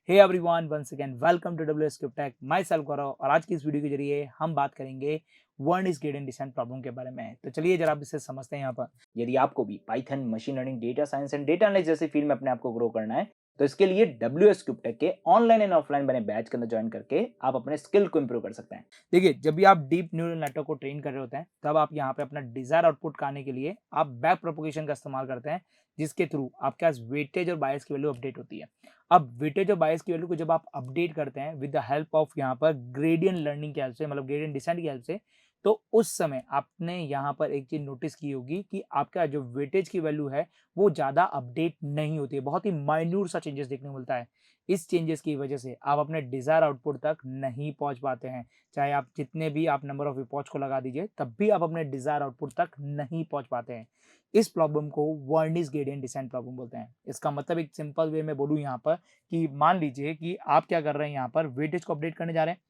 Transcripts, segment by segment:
Hey everyone, once again welcome to WSCube tech. Myself Gaurav, और आज की इस वीडियो के जरिए हम बात करेंगे word is gradient descent problem के बारे में। तो चलिए जरा आप इसे समझते हैं। यहाँ पर यदि आपको भी Python, machine learning, data science and data analysis जैसी फील्ड में अपने आप को ग्रो करना है, तो इसके लिए WSCube टेक के ऑनलाइन एंड ऑफलाइन बने बैच के अंदर ज्वाइन करके आप अपने स्किल को इंप्रूव कर सकते हैं। देखिए, जब भी आप डीप न्यूरल नेटवर्क को ट्रेन कर रहे होते हैं, तब आप यहाँ पे अपना डिजायर आउटपुट करने के लिए आप बैक प्रोपोगेशन का इस्तेमाल करते हैं, जिसके थ्रू आपके पास वेटेज और बायस की वैल्यू अपडेट होती है। अब वेटेज और बायस की वैल्यू को जब आप अपडेट करते हैं विद द हेल्प ऑफ यहाँ पर ग्रेडियंट लर्निंग की हेल्प से, मतलब ग्रेडियंट डिसेंट की हेल्प से, तो उस समय आपने यहाँ पर एक चीज नोटिस की होगी कि आपका जो वेटेज की वैल्यू है वो ज्यादा अपडेट नहीं होती है। बहुत ही माइन्यूट सा चेंजेस देखने को मिलता है। इस चेंजेस की वजह से आप अपने डिजायर आउटपुट तक नहीं पहुंच पाते हैं। चाहे आप जितने भी आप नंबर ऑफ इपॉच को लगा दीजिए, तब भी आप अपने डिजायर आउटपुट तक नहीं पहुंच पाते हैं। इस प्रॉब्लम को वर्निस ग्रेडियंट डिसेंट प्रॉब्लम बोलते हैं। इसका मतलब एक सिंपल वे में बोलूं यहाँ पर कि मान लीजिए कि आप क्या कर रहे हैं, यहाँ पर वेटेज को अपडेट करने जा रहे हैं।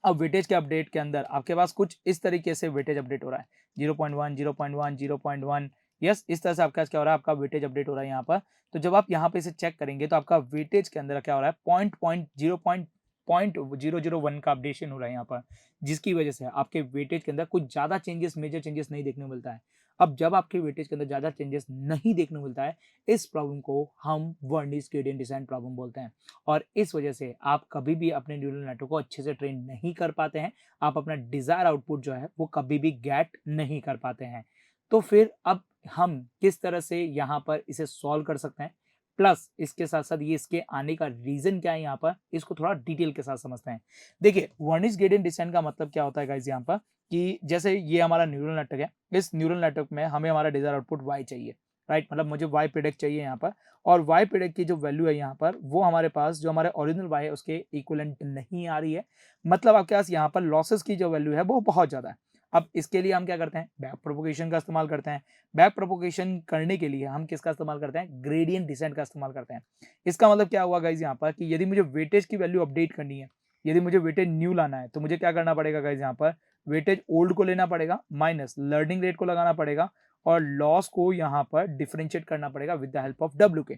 अब वेटेज के अपडेट के अंदर आपके पास कुछ इस तरीके से वेटेज अपडेट हो रहा है, 0.1 0.1 0.1। यस, इस तरह से आपका क्या हो रहा है, आपका वेटेज अपडेट हो रहा है यहाँ पर। तो जब आप यहाँ पे इसे चेक करेंगे तो आपका वेटेज के अंदर क्या हो रहा है, पॉइंट 0.001 का अपडेशन हो रहा है यहाँ पर, जिसकी वजह से आपके वेटेज के अंदर कुछ ज्यादा चेंजेस, मेजर चेंजेस नहीं देखने को मिलता है। अब जब आपके वेटेज के अंदर ज्यादा चेंजेस नहीं देखने को मिलता है, इस प्रॉब्लम को हम वर्निस ग्रेडियंट डिसेंट प्रॉब्लम बोलते हैं। और इस वजह से आप कभी भी अपने न्यूरल नेटवर्क को अच्छे से ट्रेन नहीं कर पाते हैं। आप अपना डिजायर आउटपुट जो है वो कभी भी गेट नहीं कर पाते हैं। तो फिर अब हम किस तरह से यहाँ पर इसे सॉल्व कर सकते हैं, प्लस इसके साथ साथ ये इसके आने का रीजन क्या है, यहाँ पर इसको थोड़ा डिटेल के साथ समझते हैं। देखिए, वर्निस ग्रेडियंट डिसेंट का मतलब क्या होता है गाइस, यहाँ पर कि जैसे ये हमारा न्यूरल नेटवर्क है, इस न्यूरल नेटवर्क में हमें हमारा डिजायर आउटपुट y चाहिए, राइट। मतलब मुझे y प्रेडिक्ट चाहिए यहाँ पर, और y प्रेडिक्ट की जो वैल्यू है यहाँ पर, वो हमारे पास जो हमारे ओरिजिनल y है उसके इक्विवेलेंट नहीं आ रही है। मतलब आपके पास यहाँ पर लॉसेस की जो वैल्यू है वो बहुत ज्यादा है। अब इसके लिए हम क्या करते हैं, बैक प्रोपोगेशन का इस्तेमाल करते हैं। बैक प्रोपोगेशन करने के लिए हम किसका इस्तेमाल करते हैं, ग्रेडियंट डिसेंट का इस्तेमाल करते हैं। इसका मतलब क्या हुआ गाइज यहाँ पर कि यदि मुझे वेटेज की वैल्यू अपडेट करनी है, यदि मुझे वेटेज न्यू लाना है, तो मुझे क्या करना पड़ेगा गाइज, यहाँ पर वेटेज ओल्ड को लेना पड़ेगा, माइनस लर्निंग रेट को लगाना पड़ेगा, और लॉस को यहाँ पर डिफरेंशिएट करना पड़ेगा with the help of W के,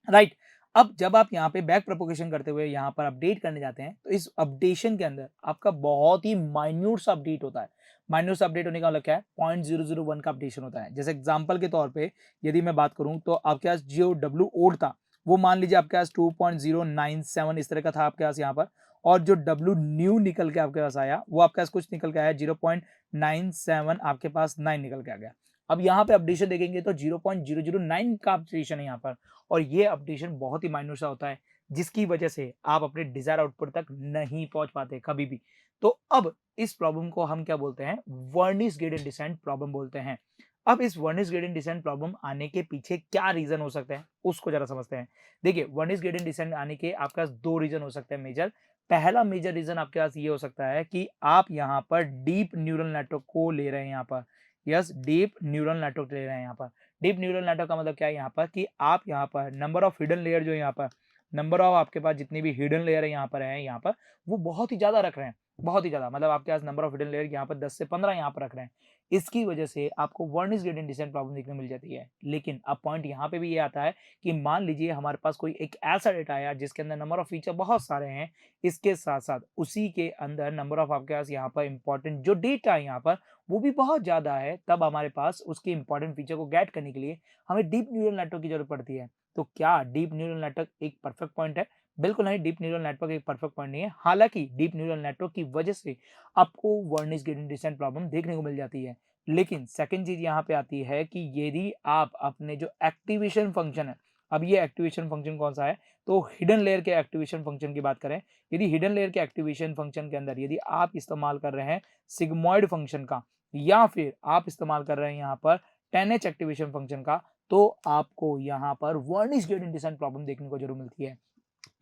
राइट। अब जब आप यहाँ पे बैक प्रोपोगेशन करते हुए यहाँ पर अपडेट करने जाते हैं, तो इस अपडेशन के अंदर आपका बहुत ही माइन्यूट सा अपडेट होता है। माइन्यूट सा अपडेट होने का मतलब क्या है, 0.001 का अपडेशन होता है। जैसे एग्जांपल के तौर पे यदि मैं बात करूं, तो आपके पास जो W ओल्ड था वो मान लीजिए आपके पास 2.097 इस तरह का था आपके पास यहाँ पर, और जो W न्यू निकल के आपके पास आया वो आपके पास कुछ निकल के आया 0.97, आपके पास 9 निकल के आ गया। अब यहाँ पे अपडेशन देखेंगे तो 0.009 का अपडेशन है यहाँ पर, और ये अपडेशन बहुत ही माइन्यूट सा होता है, जिसकी वजह से आप अपने डिजायर आउटपुट तक नहीं पहुंच पाते कभी भी। तो अब इस प्रॉब्लम को हम क्या बोलते हैं, वर्निस ग्रेडियंट डिसेंट प्रॉब्लम बोलते हैं। अब इस वर्निस ग्रेडियंट डिसेंट प्रॉब्लम आने के पीछे क्या रीजन हो सकते हैं, उसको जरा समझते हैं। देखिए, वर्निस ग्रेडियंट डिसेंट आने के आपके पास दो रीजन हो सकते हैं मेजर। पहला मेजर रीजन आपके पास ये हो सकता है कि आप यहाँ पर डीप न्यूरल नेटवर्क को ले रहे हैं यहाँ पर। यस, डीप न्यूरल नेटवर्क ले रहे हैं यहाँ पर। डीप न्यूरल नेटवर्क का मतलब क्या है यहाँ पर कि आप यहाँ पर नंबर ऑफ हिडन लेयर जो यहाँ पर, नंबर ऑफ आपके पास जितनी भी हिडन लेयर है यहाँ पर वो बहुत ही ज्यादा रख रहे हैं। बहुत ही ज्यादा, मतलब आपके पास नंबर ऑफ हिडन लेयर यहाँ पर 10 से 15 यहाँ पर रख रहे हैं। इसकी वजह से आपको वर्निस ग्रेडियंट डिसेंट प्रॉब्लम देखने मिल जाती है। लेकिन अब पॉइंट यहाँ पे भी ये आता है कि मान लीजिए हमारे पास कोई एक ऐसा डेटा आया जिसके अंदर नंबर ऑफ फीचर बहुत सारे हैं, इसके साथ साथ उसी के अंदर नंबर ऑफ आपके पास यहाँ पर इंपॉर्टेंट जो डेटा है यहाँ पर वो भी बहुत ज्यादा है, तब हमारे पास उसके इंपॉर्टेंट फीचर को गेट करने के लिए हमें डीप न्यूरल नेटवर्क की जरूरत पड़ती है। तो क्या डीप न्यूरल नेटवर्क एक परफेक्ट पॉइंट है? बिल्कुल नहीं, डीप न्यूरल नेटवर्क एक परफेक्ट पॉइंट नहीं है। हालांकि डीप न्यूरल नेटवर्क की वजह से आपको वर्निस ग्रेडियंट डिसेंट प्रॉब्लम देखने को मिल जाती है। लेकिन सेकंड चीज यहाँ पे आती है कि यदि आप अपने जो एक्टिवेशन फंक्शन है, अब ये एक्टिवेशन फंक्शन कौन सा है, तो हिडन लेयर के एक्टिवेशन फंक्शन की बात करें, यदि हिडन लेयर के एक्टिवेशन फंक्शन के अंदर यदि आप इस्तेमाल कर रहे हैं सिग्मॉइड फंक्शन का, या फिर आप इस्तेमाल कर रहे हैं यहाँ पर 10H एक्टिवेशन फंक्शन का, तो आपको यहाँ पर वर्निस ग्रेडियंट डिसेंट प्रॉब्लम देखने को जरूर मिलती है।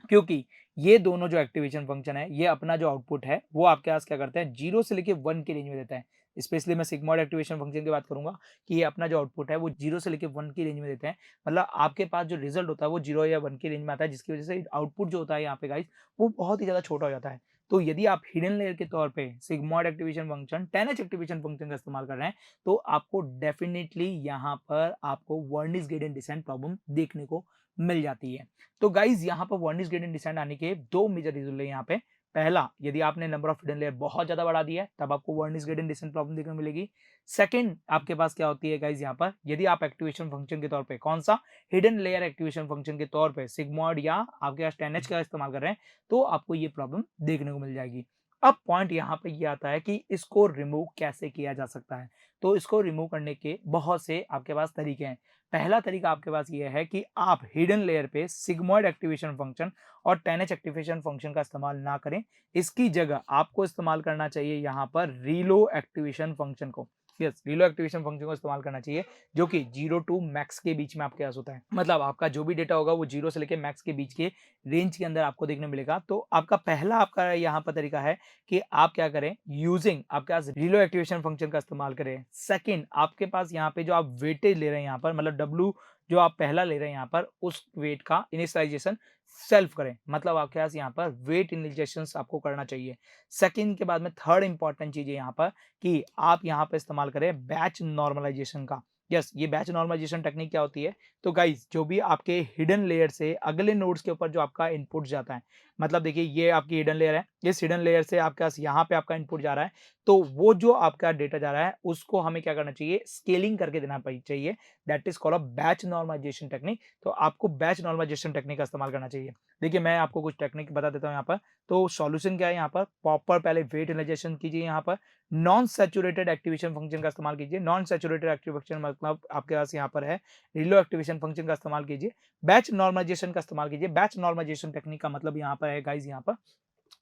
क्योंकि ये दोनों जो एक्टिवेशन फंक्शन है, ये अपना जो आउटपुट है वो आपके पास क्या करते हैं, 0 से लेके 1 की रेंज में देता है। स्पेशली मैं सिग्मॉइड एक्टिवेशन फंक्शन की बात करूंगा कि ये अपना जो आउटपुट है वो 0 से लेके 1 की रेंज में देते हैं। मतलब आपके पास जो रिजल्ट होता है वो 0 या 1 की रेंज में आता है, जिसकी वजह से आउटपुट जो होता है यहाँ पे गाइस वो बहुत ही ज्यादा छोटा हो जाता है। तो यदि आप हिडन लेयर के तौर पे sigmoid activation function 10H activation function का इस्तेमाल कर रहे हैं, तो आपको डेफिनेटली यहाँ पर आपको वर्निस ग्रेडियंट डिसेंट प्रॉब्लम देखने को मिल जाती है। तो गाइज यहाँ पर वर्निश ग्रेडियंट डिसेंट आने के दो मेजर रीजन है यहाँ पे। पहला, यदि आपने नंबर ऑफ हिडन लेयर बहुत ज्यादा बढ़ा दिया है तब आपको वर्निश ग्रेडियंट डिसेंट प्रॉब्लम देखने को मिलेगी। सेकंड, आपके पास क्या होती है गाइज यहाँ पर, यदि आप एक्टिवेशन फंक्शन के तौर पे कौन सा हिडन लेयर एक्टिवेशन फंक्शन के तौर पे सिग्मॉइड या आपके पास 10H का इस्तेमाल कर रहे हैं तो आपको ये प्रॉब्लम देखने को मिल जाएगी। अब पॉइंट यहाँ पे ये आता है कि इसको रिमूव कैसे किया जा सकता है। तो इसको रिमूव करने के बहुत से आपके पास तरीके हैं। पहला तरीका आपके पास ये है कि आप हिडन लेयर पे सिग्मॉइड एक्टिवेशन फंक्शन और 10H एक्टिवेशन फंक्शन का इस्तेमाल ना करें। इसकी जगह आपको इस्तेमाल करना चाहिए यहाँ पर रीलो एक्टिवेशन फंक्शन को। यस, रीलो एक्टिवेशन फंक्शन को इस्तेमाल करना चाहिए, जो कि 0 टू मैक्स के बीच में आपके पास होता है। मतलब आपका जो भी डेटा होगा वो 0 से लेके मैक्स के बीच के रेंज के अंदर आपको देखने मिलेगा। तो आपका पहला आपका यहाँ पर तरीका है कि आप क्या करें, यूजिंग आपके पास रीलो एक्टिवेशन फंक्शन का इस्तेमाल करें। सेकंड, आपके पास यहाँ पे जो आप वेटेज ले रहे हैं यहाँ पर, मतलब डब्ल्यू जो आप पहला ले रहे हैं यहाँ पर, उस वेट का इनिशियलाइजेशन सेल्फ करें। मतलब आपके पास यहाँ पर वेट इनिशियलाइजेशन आपको करना चाहिए। सेकंड के बाद में थर्ड इंपॉर्टेंट चीज है यहाँ पर कि आप यहाँ पे इस्तेमाल करें बैच नॉर्मलाइजेशन का। यस, ये बैच नॉर्मलाइजेशन टेक्निक क्या होती है, तो गाइस जो भी आपके हिडन लेयर से अगले नोड्स के ऊपर जो आपका इनपुट जाता है, मतलब देखिए ये आपकी हिडन लेयर है, इस हिडन लेयर से आपके पास यहाँ पे आपका इनपुट जा रहा है, तो वो जो आपका डेटा जा रहा है उसको हमें क्या करना चाहिए, स्केलिंग करके देना चाहिए। That is called a batch normalization technique. तो आपको बैच नॉर्मलाइजेशन टेक्निक का इस्तेमाल करना चाहिए। देखिए मैं आपको कुछ टेक्निक बता देता हूँ यहाँ पर। तो सॉल्यूशन क्या है यहाँ पर, प्रॉपर पहले वेट इनिशियलाइजेशन कीजिए, यहाँ पर नॉन सैचुरेटेड एक्टिवेशन फंक्शन का इस्तेमाल कीजिए। नॉन सैचुरेटेड एक्टिवेशन मतलब आपके पास यहाँ पर है रिलो एक्टिवेशन फंक्शन का इस्तेमाल कीजिए। बैच नॉर्मलाइजेशन का इस्तेमाल कीजिए। बैच नॉर्मलाइजेशन टेक्निक का मतलब यहाँ पर है गाइस, यहाँ पर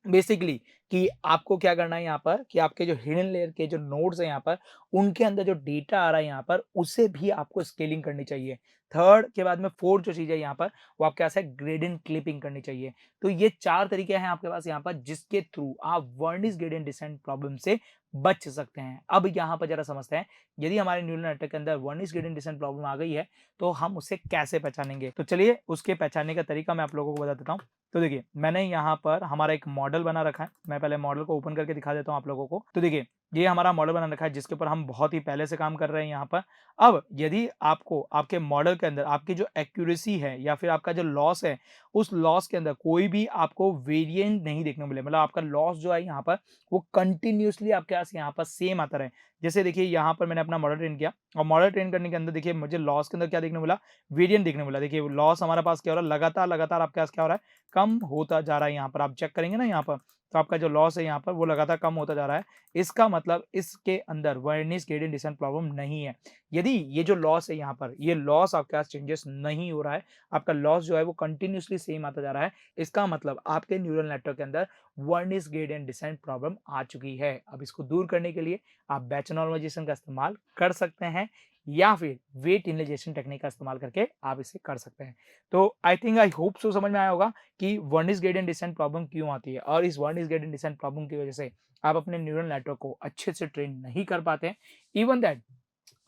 बेसिकली कि आपको क्या करना है यहाँ पर कि आपके जो हिडन लेयर के जो नोड्स हैं यहाँ पर, उनके अंदर जो डेटा आ रहा है यहाँ पर, उसे भी आपको स्केलिंग करनी चाहिए। थर्ड के बाद में फोर्थ जो चीज है यहाँ पर, वो आपके पास है ग्रेडियंट क्लिपिंग करनी चाहिए। तो ये चार तरीके हैं आपके पास यहाँ पर जिसके थ्रू आप वर्निश ग्रेडियंट डिसेंट प्रॉब्लम से बच सकते हैं। अब यहाँ पर जरा समझते हैं, यदि हमारे न्यूरल नेटवर्क के अंदर वर्निश ग्रेडियंट डिसेंट प्रॉब्लम आ गई है तो हम उसे कैसे पहचानेंगे। तो चलिए उसके पहचानने का तरीका मैं आप लोगों को बता देता हूँ। तो देखिए मैंने यहाँ पर हमारा एक मॉडल बना रखा है। मैं पहले मॉडल को ओपन करके दिखा देता हूँ आप लोगों को। तो देखिए ये हमारा मॉडल बना रखा है जिसके ऊपर हम बहुत ही पहले से काम कर रहे हैं यहाँ पर। अब यदि आपको आपके मॉडल के अंदर आपकी जो एक्यूरेसी है या फिर आपका जो लॉस है, उस लॉस के अंदर कोई भी आपको वेरिएंट नहीं देखने को मिले, मतलब आपका लॉस जो है यहाँ पर वो कंटिन्यूअसली आपके पास यहाँ पर सेम आता रहे। जैसे देखिए यहाँ पर मैंने अपना मॉडल ट्रेन किया और मॉडल ट्रेन करने के अंदर देखिए मुझे लॉस के अंदर क्या देखने को मिला, वेरिएंट देखने को मिला। देखिए लॉस हमारे पास क्या हो रहा है, लगातार लगातार आपके पास क्या हो रहा है, कम होता जा रहा है। यहाँ पर आप चेक करेंगे ना यहाँ पर, तो आपका जो लॉस है यहाँ पर वो लगातार कम होता जा रहा है। इसका मतलब इसके अंदर वर्निश ग्रेडियंट डिसेंट प्रॉब्लम नहीं है। यदि ये जो लॉस है यहाँ पर, ये लॉस आपके पास चेंजेस नहीं हो रहा है, आपका लॉस जो है वो कंटिन्यूसली सेम आता जा रहा है, इसका मतलब आपके न्यूरल नेटवर्क के अंदर वर्निश ग्रेडियंट डिसेंट प्रॉब्लम आ चुकी है। अब इसको दूर करने के लिए आप बैच नॉर्मलाइजेशन का इस्तेमाल कर सकते हैं या फिर वेट इनिशियलाइजेशन टेक्निक का इस्तेमाल करके आप इसे कर सकते हैं। तो आई होप सो समझ में आया होगा कि वर्निश ग्रेडियंट डिसेंट प्रॉब्लम क्यों आती है, और इस वर्निश ग्रेडियंट डिसेंट प्रॉब्लम की वजह से आप अपने न्यूरल नेटवर्क को अच्छे से ट्रेन नहीं कर पाते। इवन दैट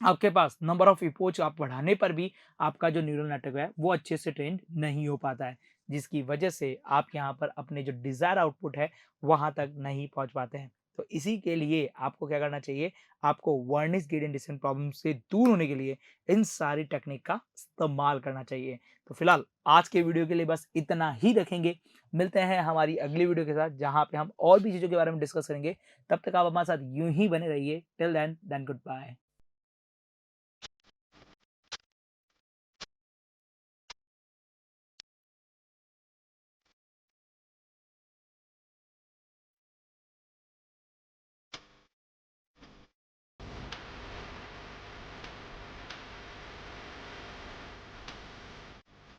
आपके पास नंबर ऑफ इपोच आप बढ़ाने पर भी आपका जो न्यूरल नेटवर्क है वो अच्छे से ट्रेन नहीं हो पाता है, जिसकी वजह से आप यहाँ पर अपने जो डिजायर आउटपुट है वहां तक नहीं पहुंच पाते हैं। तो इसी के लिए आपको क्या करना चाहिए, आपको वर्निश ग्रेडियंट डिसेंट प्रॉब्लम से दूर होने के लिए इन सारी टेक्निक का इस्तेमाल करना चाहिए। तो फिलहाल आज के वीडियो के लिए बस इतना ही रखेंगे। मिलते हैं हमारी अगली वीडियो के साथ जहां पे हम और भी चीजों के बारे में डिस्कस करेंगे। तब तक आप हमारे साथ यूं ही बने रहिए। Till then good bye.